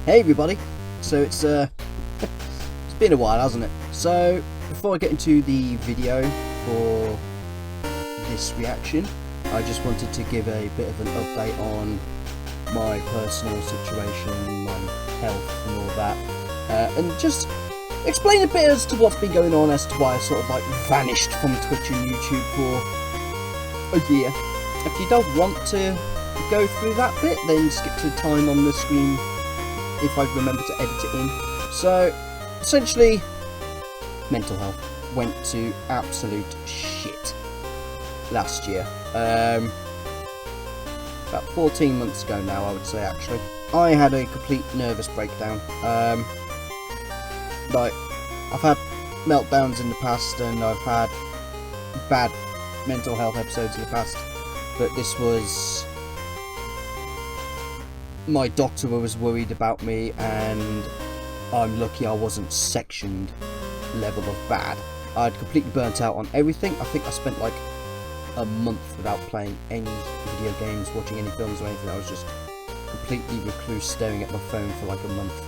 Hey everybody! So it's been a while, hasn't it? So before I get into the video for this reaction, I just wanted to give a bit of an update on my personal situation, my health and all that, and just explain a bit as to what's been going on, as to why I sort of like vanished from Twitch and YouTube for a year. If you don't want to go through that bit, then skip to the time on the screen if I remember to edit it in. So essentially, mental health went to absolute shit last year. About 14 months ago now, I would say. Actually, I had a complete nervous breakdown. Like, I've had meltdowns in the past, and I've had bad mental health episodes in the past, but this was... My doctor was worried about me, and I'm lucky I wasn't sectioned level of bad. I'd completely burnt out on everything. I think I spent like a month without playing any video games, watching any films or anything. I was just completely recluse, staring at my phone for like a month.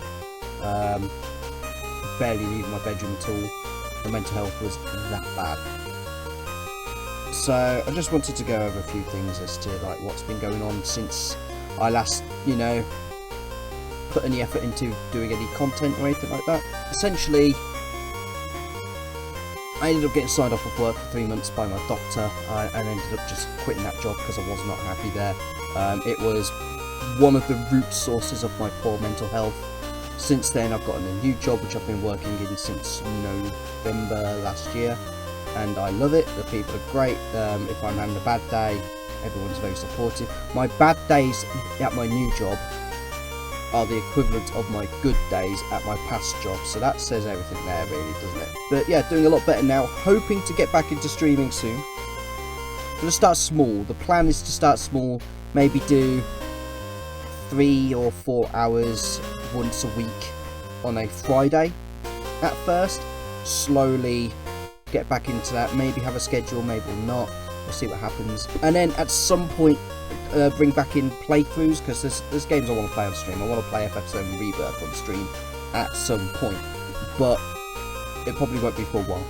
Barely leaving my bedroom at all. The mental health was that bad. So I just wanted to go over a few things as to like what's been going on since I last, put any effort into doing any content or anything like that. Essentially, I ended up getting signed off of work for 3 months by my doctor, and ended up just quitting that job because I was not happy there. It was one of the root sources of my poor mental health. Since then, I've gotten a new job which I've been working in since November last year, and I love it. The people are great. If I'm having a bad day, everyone's very supportive. My bad days at my new job are the equivalent of my good days at my past job, so that says everything there, really, doesn't it? But yeah, doing a lot better now, hoping to get back into streaming soon. I'm going to start small. The plan is to start small, maybe do 3 or 4 hours once a week on a Friday at first. Slowly get back into that, maybe have a schedule, maybe not. We'll see what happens. And then at some point, bring back in playthroughs, because there's games I want to play on stream. I want to play FF7 Rebirth on stream at some point, but it probably won't be for a while.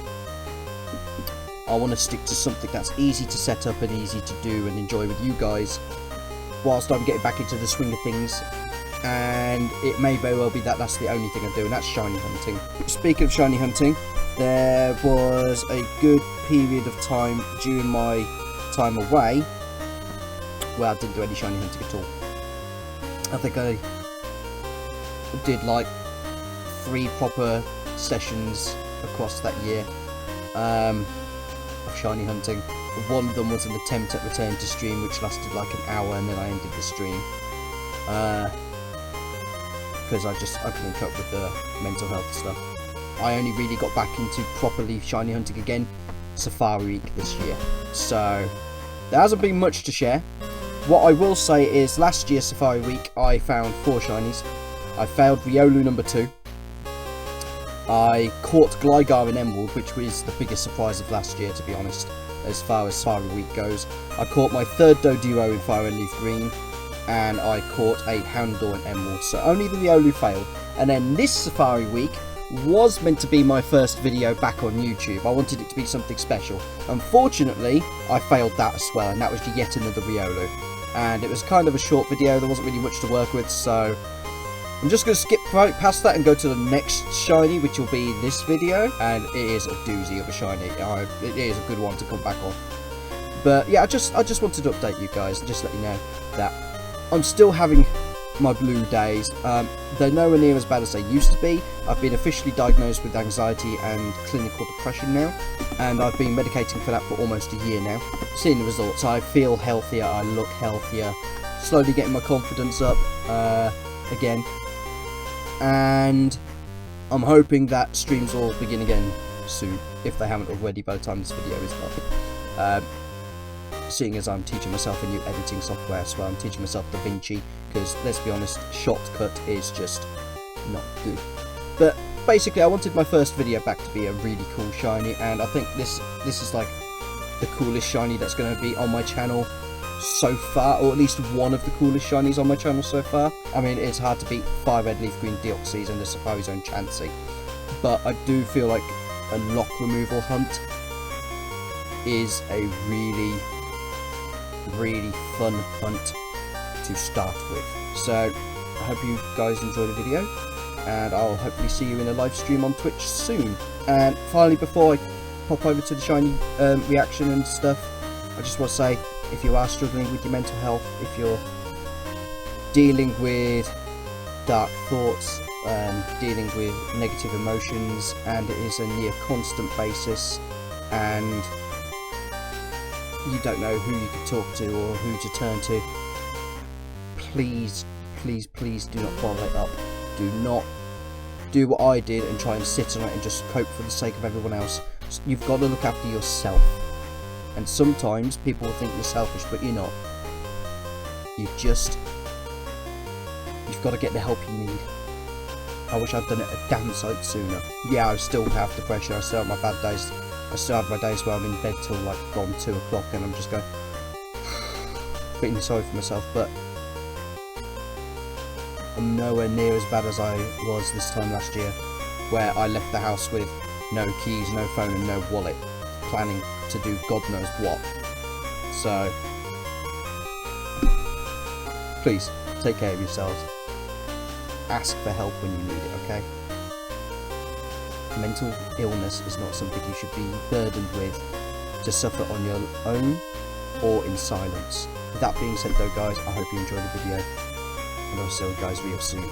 I want to stick to something that's easy to set up and easy to do and enjoy with you guys, whilst I'm getting back into the swing of things. And it may very well be that that's the only thing I do, and that's shiny hunting. Speaking of shiny hunting, there was a good period of time during my time away where I didn't do any shiny hunting at all. I think I did like 3 proper sessions across that year of shiny hunting. One of them was an attempt at return to stream, which lasted like an hour, and then I ended the stream because I couldn't cope with the mental health stuff. I only really got back into properly shiny hunting again Safari Week this year, so there hasn't been much to share. What I will say is, last year Safari Week I found 4 shinies. I failed Riolu number 2. I caught Gligar in Emerald, which was the biggest surprise of last year, to be honest, as far as Safari Week goes. I caught my 3rd Doduo in Fire and Leaf Green, and I caught a Houndour in Emerald, so only the Riolu failed. And then this Safari Week was meant to be my first video back on YouTube. I wanted it to be something special. Unfortunately, I failed that as well, and that was yet another Riolu. And it was kind of a short video, there wasn't really much to work with, so I'm just going to skip right past that and go to the next shiny, which will be this video. And it is a doozy of a shiny. It is a good one to come back on. But yeah, I just wanted to update you guys and just let you know that I'm still having my blue days. They're nowhere near as bad as they used to be. I've been officially diagnosed with anxiety and clinical depression now, and I've been medicating for that for almost a year now. Seeing the results, I feel healthier, I look healthier, slowly getting my confidence up again, and I'm hoping that streams will begin again soon, if they haven't already by the time this video is up. Seeing as I'm teaching myself a new editing software as well. I'm teaching myself DaVinci, because let's be honest, Shortcut is just not good. But basically, I wanted my first video back to be a really cool shiny, and I think this is like the coolest shiny that's going to be on my channel so far, or at least one of the coolest shinies on my channel so far. I mean, it's hard to beat 5 Red Leaf Green Deoxys and the Safari Zone Chansey, but I do feel like a lock removal hunt is a really, really fun hunt to start with. So I hope you guys enjoy the video, and I'll hopefully see you in a live stream on Twitch soon. And finally, before I pop over to the shiny reaction and stuff, I just want to say, if you are struggling with your mental health, if you're dealing with dark thoughts, dealing with negative emotions, and it is a near constant basis, and you don't know who you could talk to or who to turn to, please, please, please do not follow it up. Do not do what I did and try and sit on it and just cope for the sake of everyone else. You've got to look after yourself. And sometimes people will think you're selfish, but you're not. You've got to get the help you need. I wish I'd done it a damn sight sooner. Yeah, I still have the pressure, I still have my bad days. I still have my days where I'm in bed till like gone 2 o'clock and I'm just going feeling sorry for myself, but I'm nowhere near as bad as I was this time last year, where I left the house with no keys, no phone and no wallet, planning to do God knows what. So please take care of yourselves. Ask for help when you need it, okay? Mental illness is not something you should be burdened with to suffer on your own or in silence. With that being said though, guys, I hope you enjoyed the video, and I'll see you guys real soon.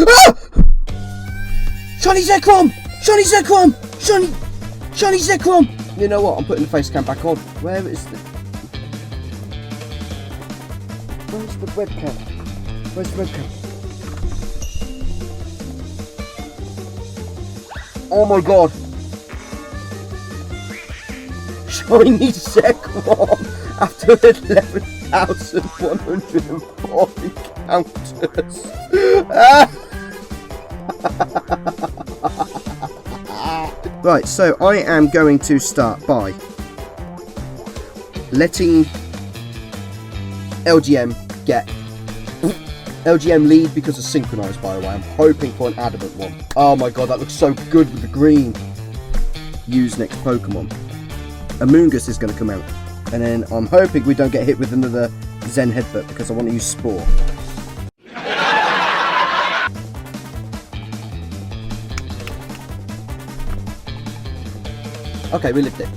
Ah! Shiny Zekrom! Shiny Zekrom! Shiny Zekrom! You know what? I'm putting the face cam back on. Where is the... Where's the webcam? Where's the webcam? Oh my god! Shiny Zekrom! After 11,140 counters! Right, so I am going to start by letting LGM get LGM lead because of synchronized, by the way. I'm hoping for an adamant one. Oh my god, that looks so good with the green. Use next Pokemon. Amoonguss is going to come out. And then I'm hoping we don't get hit with another Zen Headbutt because I want to use Spore. Okay, we lived it.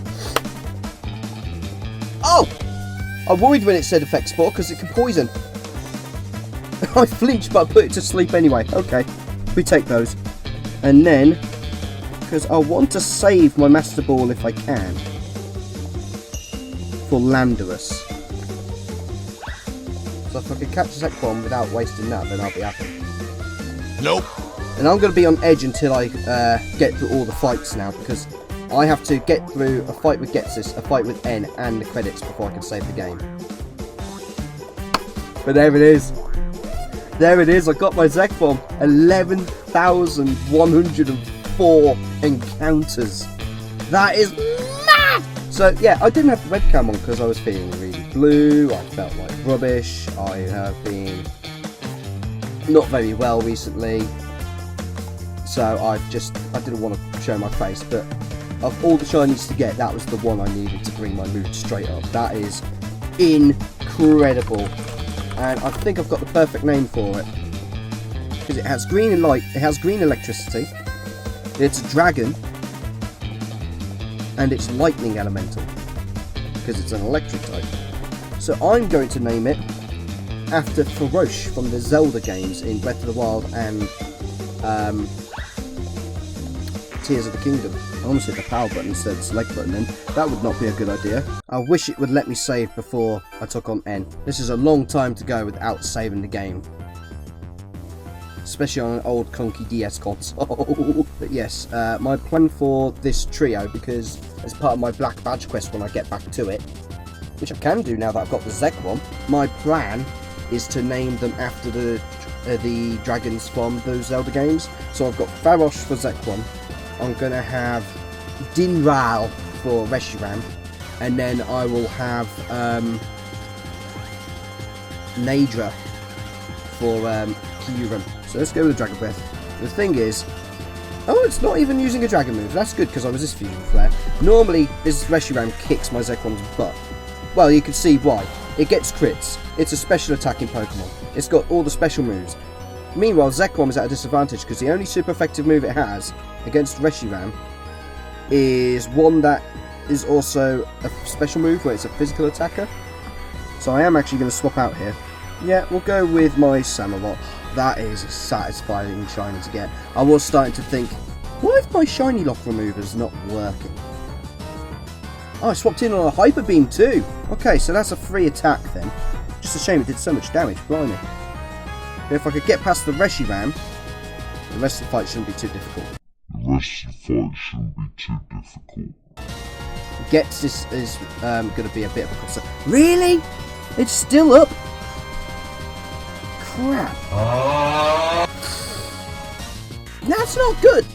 Oh! I worried when it said Effect Spore because it can poison. I flinched, but I put it to sleep anyway. Okay, we take those. And then, because I want to save my Master Ball if I can, for Landorus. So if I can catch a Zekrom without wasting that, then I'll be happy. Nope. And I'm going to be on edge until I get through all the fights now, because I have to get through a fight with Getsis, a fight with N, and the credits before I can save the game. But there it is. There it is, I got my Zekrom. 11,104 encounters. That is mad! So yeah, I didn't have the webcam on because I was feeling really blue, I felt like rubbish, I have been not very well recently. So I didn't want to show my face, but of all the shinies to get, that was the one I needed to bring my mood straight up. That is incredible. And I think I've got the perfect name for it. Because it has green light, it has green electricity, it's a dragon, and it's lightning elemental. Because it's an electric type. So I'm going to name it after Farosh from the Zelda games in Breath of the Wild and Tears of the Kingdom. I almost hit the power button instead of the select button then. That would not be a good idea. I wish it would let me save before I took on N. This is a long time to go without saving the game. Especially on an old clunky DS console. But yes, my plan for this trio, because as part of my Black Badge quest when I get back to it, which I can do now that I've got the Zekrom, my plan is to name them after the dragons from those Zelda games. So I've got Farosh for Zekrom, I'm going to have Dinral for Reshiram, and then I will have Nadra for Kyurem. So let's go with the Dragon Breath. The thing is, oh, it's not even using a Dragon move. That's good because I was this Fusion Flare. Normally, this Reshiram kicks my Zekrom's butt. Well, you can see why. It gets crits. It's a special attacking Pokemon. It's got all the special moves. Meanwhile, Zekrom is at a disadvantage because the only super effective move it has against Reshiram is one that is also a special move where it's a physical attacker. So I am actually going to swap out here. Yeah, we'll go with my Samurott. That is a satisfying shiny to get. I was starting to think, why if my shiny lock remover's not working? Oh, I swapped in on a Hyper Beam too. Okay, so that's a free attack then. Just a shame it did so much damage, blimey. But if I could get past the Reshiram, the rest of the fight shouldn't be too difficult. Gets is going to be a bit of a concern. Really? It's still up? Crap. That's not good.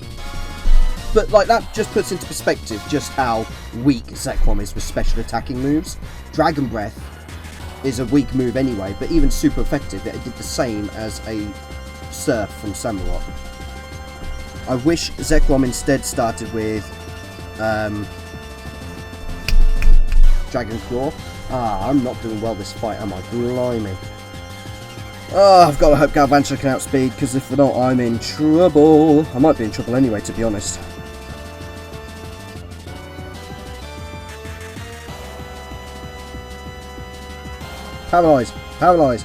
But like that just puts into perspective just how weak Zekrom is with special attacking moves. Dragon Breath is a weak move anyway, but even super effective, it did the same as a Surf from Samurott. I wish Zekrom instead started with Dragon Claw. Ah, I'm not doing well this fight, am I? Blimey. Oh, I've got to hope Galvantula can outspeed, because if not, I'm in trouble. I might be in trouble anyway, to be honest. Paralyze! Paralyze!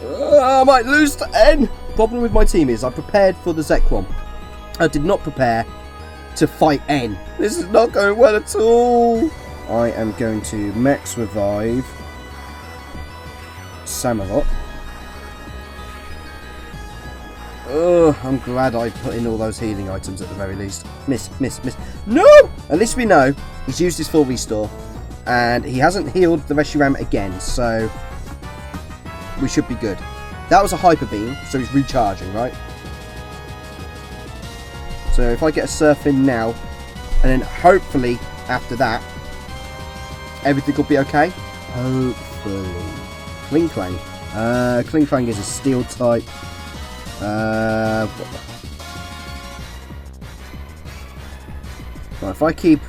I might lose to N! Problem with my team is I prepared for the Zekrom. I did not prepare to fight N. This is not going well at all. I am going to Max Revive Samurott. Ugh, I'm glad I put in all those healing items at the very least. Miss, miss, miss. No! At least we know he's used his full restore. And he hasn't healed the Reshiram again, so we should be good. That was a Hyper Beam, so he's recharging, right? So if I get a Surf in now, and then hopefully after that, everything will be okay. Hopefully. Kling Clang. Kling Clang is a Steel type. Right, if I keep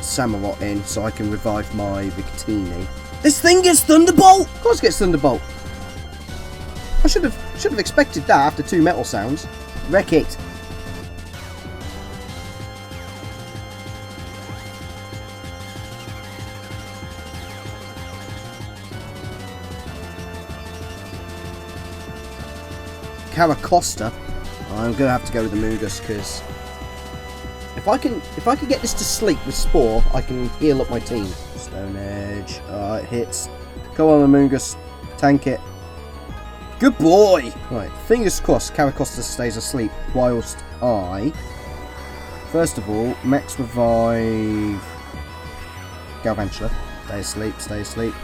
Samurott in so I can revive my Victini. This thing gets Thunderbolt! Of course it gets Thunderbolt. I should have expected that after 2 metal sounds. Wreck it. Caracosta. I'm gonna have to go with the Moogus because if I can get this to sleep with Spore, I can heal up my team. Stone Edge. It hits. Go on, Amoonguss. Tank it. Good boy! Right, fingers crossed Caracosta stays asleep whilst I, first of all, Max Revive Galvantula. Stay asleep, stay asleep.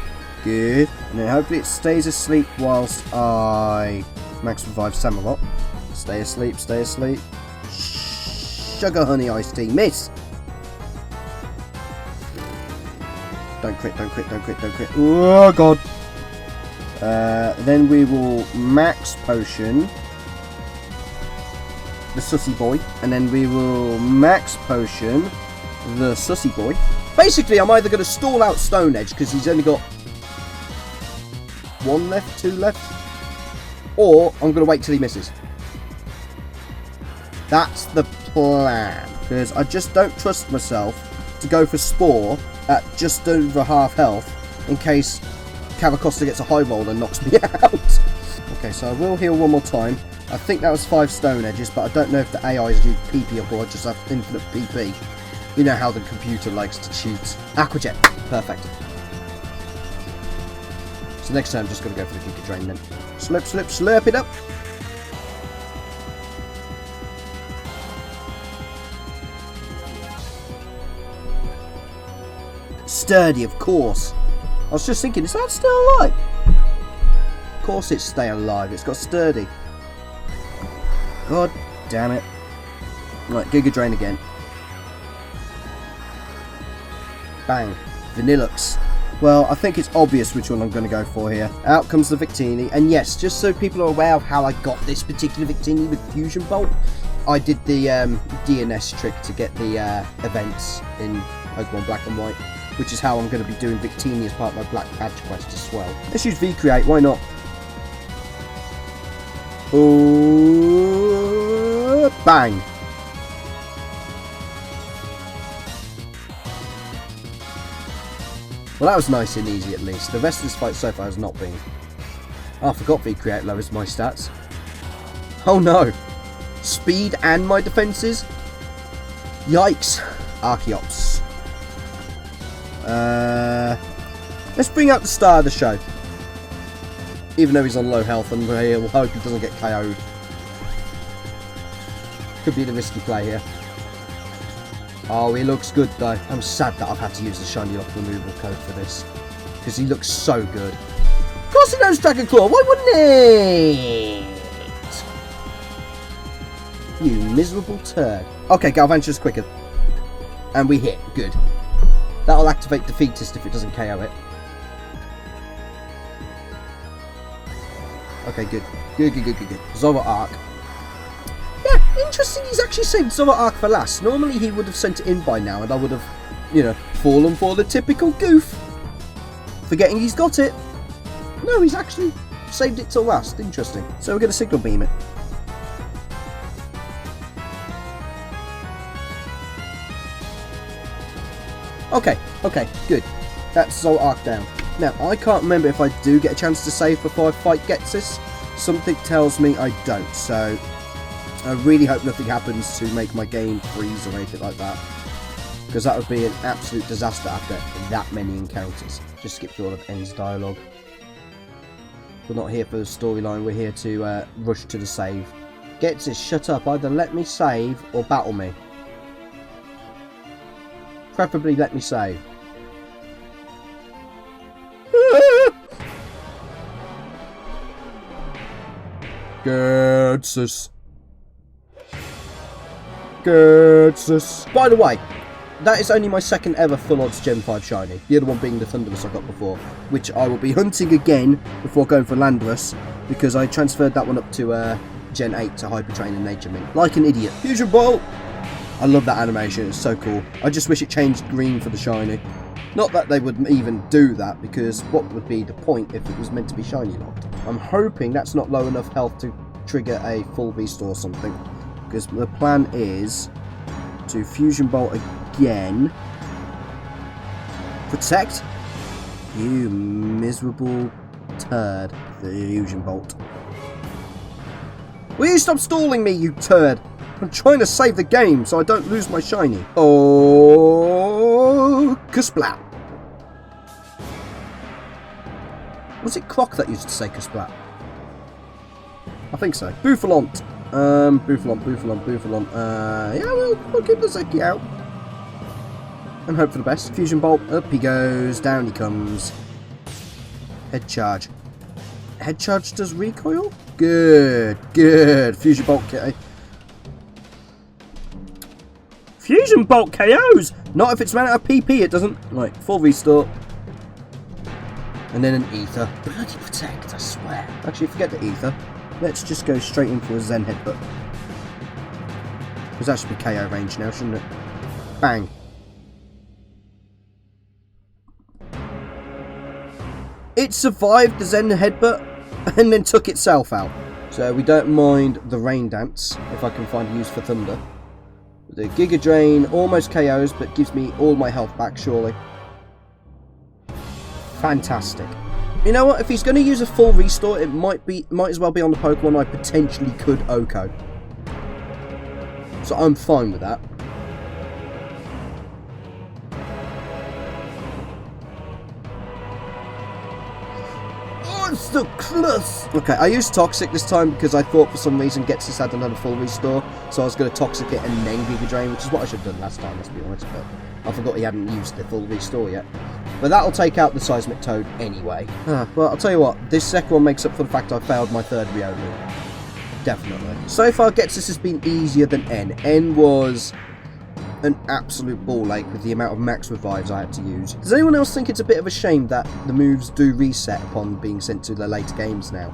Good. And then hopefully it stays asleep whilst I max revive Samurott. Stay asleep, stay asleep. Sugar honey iced tea. Miss! Don't crit, don't crit, don't crit, don't crit. Oh, God. Then we will max potion the Sussy Boy. And then we will max potion the Sussy Boy. Basically, I'm either going to stall out Stone Edge because he's only got 1 left, 2 left. Or I'm going to wait till he misses. That's the plan. Because I just don't trust myself to go for Spore at just over half health in case Cavacosta gets a high roll and knocks me out. Okay, so I will heal one more time. I think that was 5 Stone Edges, but I don't know if the AI is used PP up or I just have infinite PP. You know how the computer likes to cheat. Aqua Jet. Perfect. So next time I'm just going to go for the Giga Drain then. Slurp, slurp, slurp it up. Sturdy, of course. I was just thinking, is that still alive? Of course it's stay alive. It's got Sturdy. God damn it. Right, Giga Drain again. Bang. Vanillux. Well, I think it's obvious which one I'm going to go for here. Out comes the Victini. And yes, just so people are aware of how I got this particular Victini with Fusion Bolt, I did the DNS trick to get the events in Pokemon Black and White, which is how I'm going to be doing Victini as part of my Black Badge quest as well. Let's use V-Create, why not? Oh, bang! Well, that was nice and easy at least. The rest of this fight so far has not been. Oh, I forgot V-Create lowers my stats. Oh no! Speed and my defences? Yikes! Archeops. Let's bring out the star of the show. Even though he's on low health, and we'll hope he doesn't get KO'd. Could be the risky play here. Oh, he looks good though. I'm sad that I've had to use the Shiny Lock removal code for this. Because he looks so good. Of course he knows Dragon Claw, why wouldn't it? You miserable turd. Okay, Galvantula's quicker. And we hit, good. That'll activate Defeatist if it doesn't KO it. Okay, good. Good. Zoroark. Yeah, interesting he's actually saved Zoroark for last. Normally he would have sent it in by now and I would have, you know, fallen for the typical goof. Forgetting he's got it. No, he's actually saved it till last. Interesting. So we're going to Signal Beam it. Okay, good. That's Zoroark down. Now, I can't remember if I do get a chance to save before I fight Ghetsis. Something tells me I don't, so I really hope nothing happens to make my game freeze or anything like that. Because that would be an absolute disaster after that many encounters. Just skip through all of N's dialogue. We're not here for the storyline, we're here to rush to the save. Ghetsis, shut up, either let me save or battle me. Preferably let me save. Ghetsis. By the way, that is only my second ever full odds Gen 5 shiny. The other one being the Thunderous I got before, which I will be hunting again before going for Landorus, because I transferred that one up to Gen 8 to Hyper Train and Nature Mint. Like an idiot. Fusion Bolt! I love that animation, it's so cool. I just wish it changed green for the shiny. Not that they would even do that, because what would be the point if it was meant to be shiny locked? I'm hoping that's not low enough health to trigger a full beast or something. Because the plan is to Fusion Bolt again. Protect? You miserable turd. Fusion Bolt. Will you stop stalling me, you turd? I'm trying to save the game so I don't lose my shiny. Oh, Kasplat. Was it Croc that used to say Kasplat? I think so. Bouffalont. Bouffalont. Yeah, we'll keep the Zeki out. And hope for the best. Fusion Bolt. Up he goes. Down he comes. Head charge. Head charge does recoil? Good, good. Fusion bolt KO. Fusion bolt KOs! Not if it's ran out of PP, it doesn't. Right, full restore. And then an ether. Bloody protect, I swear. Actually, forget the ether. Let's just go straight in for a Zen headbutt. Because that should be KO range now, shouldn't it? Bang. It survived the Zen headbutt and then took itself out. So we don't mind the rain dance if I can find use for thunder. The Giga Drain almost KOs but gives me all my health back surely. Fantastic. You know what? If he's going to use a full restore, it might as well be on the Pokemon I potentially could OHKO. So I'm fine with that. Oh, it's so close! Okay, I used Toxic this time because I thought for some reason Ghetsis had another full restore. So I was going to Toxic it and then Giga Drain, which is what I should have done last time, let's be honest. But I forgot he hadn't used the full restore yet. But that'll take out the Seismic Toad anyway. Well, I'll tell you what, this second one makes up for the fact I failed my third Riolu. Definitely. So far, Ghetsis has been easier than N. N was an absolute ball ache with the amount of max revives I had to use. Does anyone else think it's a bit of a shame that the moves do reset upon being sent to the later games now?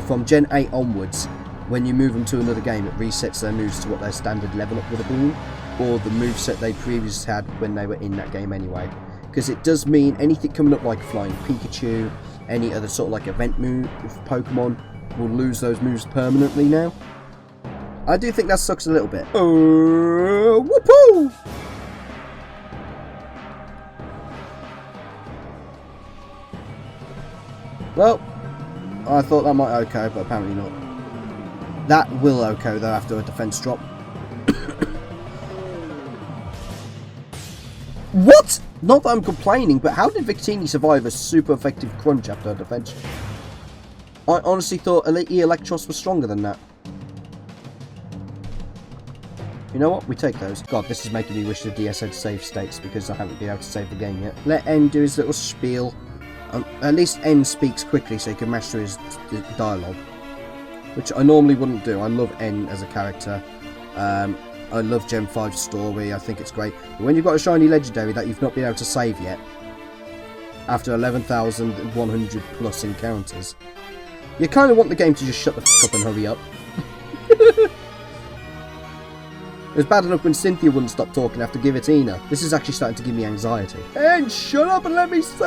From Gen 8 onwards, when you move them to another game, it resets their moves to what their standard level up would have been, or the moveset they previously had when they were in that game anyway. Because it does mean anything coming up like Flying Pikachu, any other sort of like event move with Pokemon, will lose those moves permanently now. I do think that sucks a little bit. Whoopoo! Well, I thought that might OHKO, but apparently not. That will OHKO though after a defense drop. What? Not that I'm complaining, but how did Victini survive a super effective crunch after a defense? I honestly thought Elite Electros was stronger than that. You know what? We take those. God, this is making me wish the DS had save states because I haven't been able to save the game yet. Let N do his little spiel. At least N speaks quickly so he can master his dialogue. Which I normally wouldn't do. I love N as a character. I love Gen 5's story. I think it's great. But when you've got a shiny legendary that you've not been able to save yet, after 11,100 plus encounters, you kind of want the game to just shut the f*** up and hurry up. It was bad enough when Cynthia wouldn't stop talking after Giratina. This is actually starting to give me anxiety. And shut up and let me save!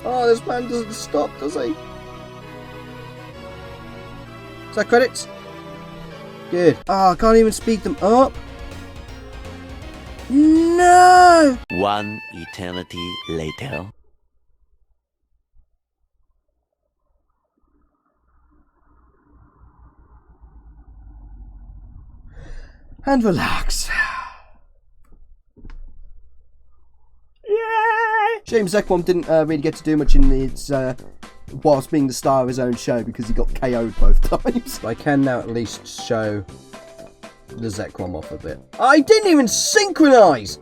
Oh, this man doesn't stop, does he? Is that credits? Good. Oh, I can't even speed them up. No! One eternity later. And relax. Yay! Shame Zekrom didn't really get to do much in its whilst being the star of his own show because he got KO'd both times. I can now at least show the Zekrom off a bit. I didn't even synchronise!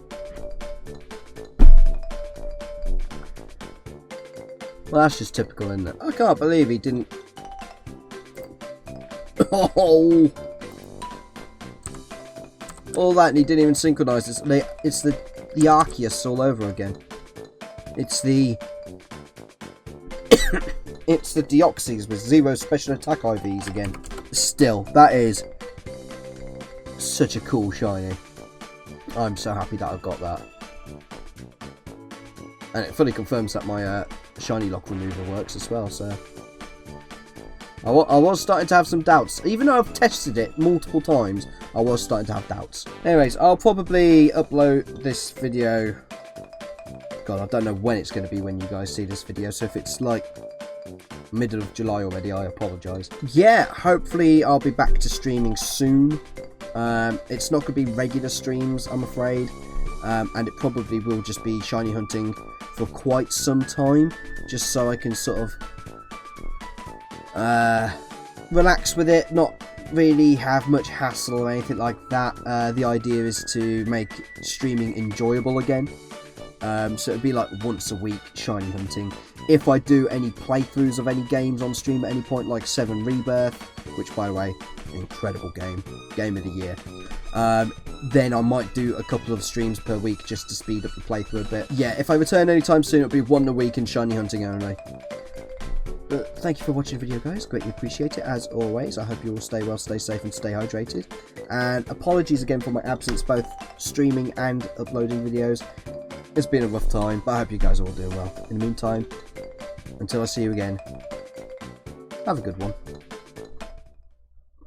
Well, that's just typical, isn't it? I can't believe he didn't... Oh! All that and he didn't even synchronise. It's the Arceus all over again. It's the... it's the Deoxys with 0 special attack IVs again. Still, that is such a cool shiny. I'm so happy that I've got that. And it fully confirms that my shiny lock remover works as well, so... I was starting to have some doubts. Even though I've tested it multiple times, I was starting to have doubts. Anyways, I'll probably upload this video... God, I don't know when it's going to be when you guys see this video, so if it's like middle of July already, I apologise. Yeah, hopefully I'll be back to streaming soon. It's not going to be regular streams, I'm afraid. And it probably will just be shiny hunting for quite some time, just so I can sort of relax with it, not really have much hassle or anything like that. The idea is to make streaming enjoyable again. So it'd be like once a week shiny hunting. If I do any playthroughs of any games on stream at any point, like 7 Rebirth, which by the way, incredible game of the year, then I might do a couple of streams per week just to speed up the playthrough a bit. Yeah, if I return anytime soon, it'll be 1 a week in shiny hunting only. But thank you for watching the video, guys. Greatly appreciate it, as always. I hope you all stay well, stay safe, and stay hydrated. And apologies again for my absence, both streaming and uploading videos. It's been a rough time, but I hope you guys are all doing well. In the meantime, until I see you again, have a good one.